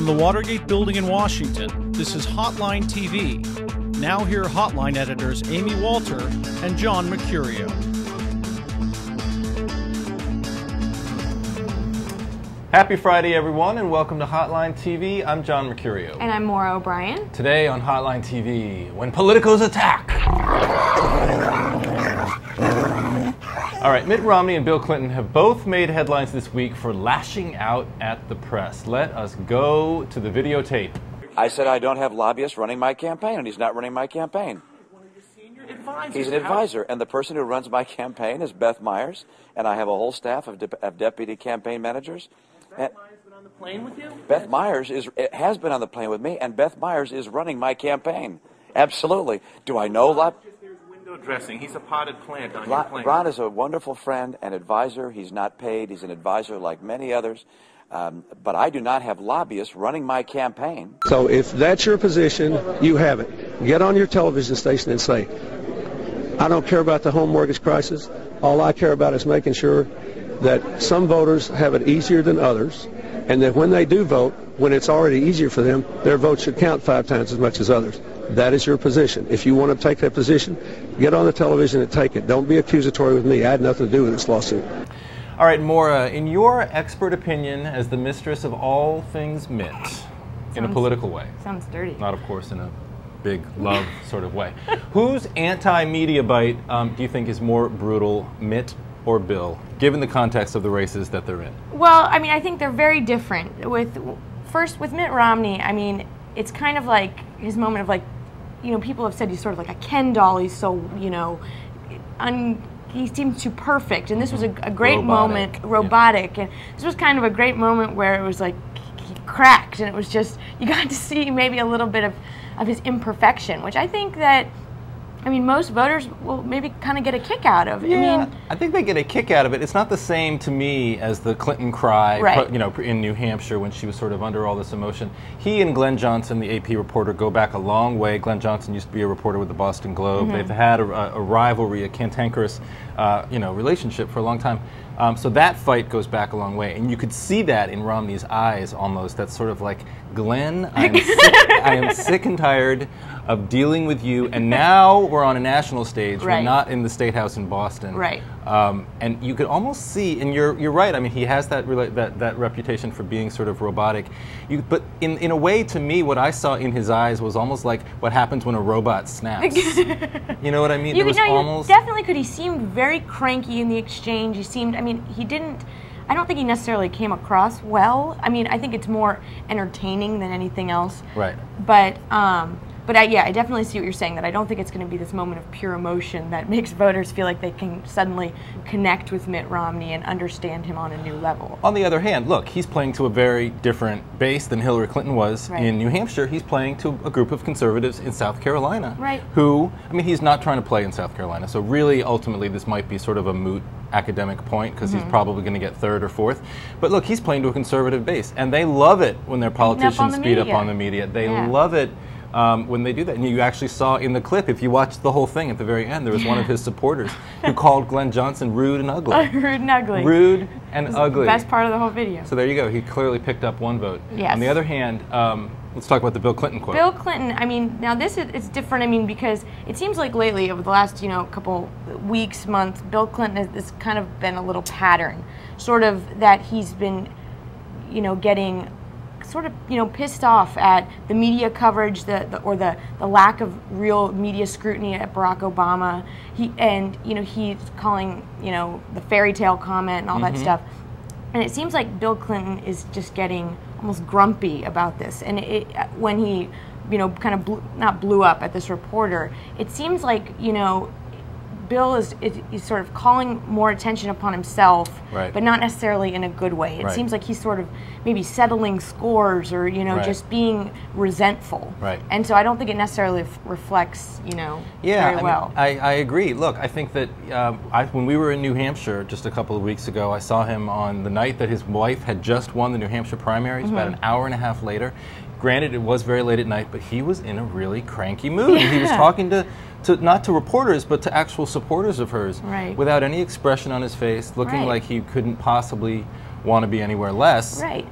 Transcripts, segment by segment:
From the Watergate Building in Washington, this is Hotline TV. Now here are Hotline editors Amy Walter and John Mercurio. Happy Friday, everyone, and welcome to Hotline TV. I'm John Mercurio. And I'm Moira O'Brien. Today on Hotline TV, when politicos attack. All right, Mitt Romney and Bill Clinton have both made headlines this week for lashing out at the press. Let us go to the videotape. I said I don't have lobbyists running my campaign, and he's not running my campaign. He's an advisor, and the person who runs my campaign is Beth Myers, and I have a whole staff of deputy campaign managers. Beth Myers been on the plane with you? Beth Myers has been on the plane with me, and Beth Myers is running my campaign. Absolutely. Do I know There's window dressing. He's a potted plant on your plane. Ron is a wonderful friend and advisor. He's not paid. He's an advisor like many others. But I do not have lobbyists running my campaign. So if that's your position, you have it. Get on your television station and say, I don't care about the home mortgage crisis. All I care about is making sure that some voters have it easier than others, and that when they do vote, when it's already easier for them, their vote should count 5 times as much as others. That is your position. If you want to take that position, get on the television and take it. Don't be accusatory with me. I had nothing to do with this lawsuit. All right, Maura, in your expert opinion as the mistress of all things Mitt, in a political way. Sounds dirty. Not, of course, in a big love sort of way. Whose anti-media bite do you think is more brutal, Mitt or Bill, given the context of the races that they're in? Well, I mean, I think they're very different. First, with Mitt Romney, I mean, it's kind of like his moment of, like, you know, people have said he's sort of like a Ken doll. He's so, you know, he seems too perfect. And this was a great moment, robotic. And this was kind of a great moment where it was like he cracked, and it was just, you got to see maybe a little bit of his imperfection, which I think that, I mean, most voters will maybe kind of get a kick out of. Yeah, I think they get a kick out of it. It's not the same to me as the Clinton cry, right, you know, in New Hampshire when she was sort of under all this emotion. He and Glenn Johnson, the AP reporter, go back a long way. Glenn Johnson used to be a reporter with the Boston Globe. They've had a rivalry, a cantankerous, you know, relationship for a long time. So that fight goes back a long way, and you could see that in Romney's eyes almost. That's sort of like, Glenn, I am sick and tired of dealing with you, and now we're on a national stage. Right. We're not in the State House in Boston. Right. And you could almost see, and you're right. I mean, he has that reputation for being sort of robotic. But in a way, to me, what I saw in his eyes was almost like what happens when a robot snaps. You know what I mean? You definitely could. He seemed very cranky in the exchange. He seemed, I mean, I don't think he necessarily came across well. I mean, I think it's more entertaining than anything else. Right. But yeah, I definitely see what you're saying, that I don't think it's going to be this moment of pure emotion that makes voters feel like they can suddenly connect with Mitt Romney and understand him on a new level. On the other hand, look, he's playing to a very different base than Hillary Clinton was in New Hampshire. He's playing to a group of conservatives in South Carolina. Right. Who, I mean, he's not trying to play in South Carolina, so really, ultimately, this might be sort of a moot academic point, because he's probably going to get 3rd or 4th. But look, he's playing to a conservative base, and they love it when their politicians speed up on the media. They love it when they do that. And you actually saw in the clip, if you watched the whole thing at the very end, there was one of his supporters who called Glenn Johnson rude and ugly. Rude and ugly. Rude and ugly. The best part of the whole video. So there you go. He clearly picked up 1 vote. Yes. On the other hand, let's talk about the Bill Clinton quote. Bill Clinton, I mean, now this is different, I mean, because it seems like lately, over the last, you know, couple weeks, months, Bill Clinton has kind of been a little pattern, sort of that he's been, you know, getting sort of, you know, pissed off at the media coverage, or the lack of real media scrutiny at Barack Obama. He's calling, you know, the fairy tale comment and all that stuff. And it seems like Bill Clinton is just getting almost grumpy about this. And when he, you know, kind of not blew up at this reporter, it seems like, you know, Bill is sort of calling more attention upon himself, but not necessarily in a good way. It seems like he's sort of maybe settling scores, or, you know, just being resentful. And so I don't think it necessarily reflects, you know, very well. I agree. Look, I think that when we were in New Hampshire just a couple of weeks ago, I saw him on the night that his wife had just won the New Hampshire primaries, about an hour and a half later. Granted, it was very late at night, but he was in a really cranky mood. He was talking to not to reporters, but to actual supporters of hers, without any expression on his face, looking like he couldn't possibly want to be anywhere less. Right.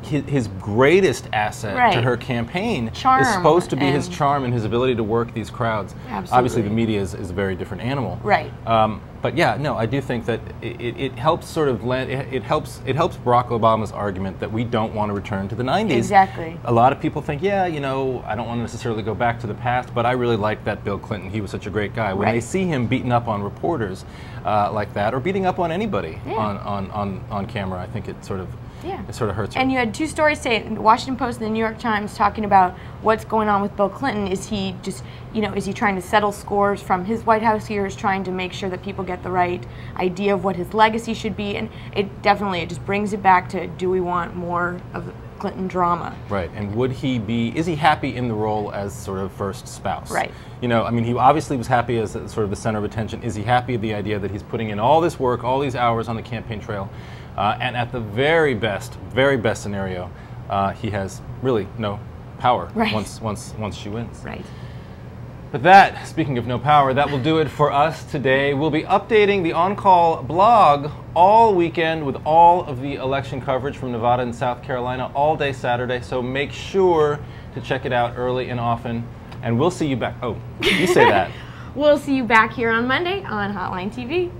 His greatest asset to her campaign is supposed to be his charm and his ability to work these crowds. Absolutely. Obviously, the media is a very different animal. Right. But yeah, no, I do think that it helps sort of it helps Barack Obama's argument that we don't want to return to the 90s. Exactly. A lot of people think, yeah, you know, I don't want to necessarily go back to the past, but I really like that Bill Clinton. He was such a great guy. When they see him beating up on reporters like that, or beating up on anybody on camera, I think it sort of hurts her. And you had two stories today, the Washington Post and the New York Times, talking about what's going on with Bill Clinton. Is he just, you know, is he trying to settle scores from his White House years, trying to make sure that people get the right idea of what his legacy should be? And it just brings it back to, do we want more of Clinton drama? Right. And is he happy in the role as sort of first spouse? Right. You know, I mean, he obviously was happy as sort of the center of attention. Is he happy with the idea that he's putting in all this work, all these hours on the campaign trail? And at the very best scenario, he has really no power once she wins. Right. But that, speaking of no power, that will do it for us today. We'll be updating the On Call blog all weekend with all of the election coverage from Nevada and South Carolina all day Saturday. So make sure to check it out early and often. And we'll see you back. Oh, you say that. We'll see you back here on Monday on Hotline TV.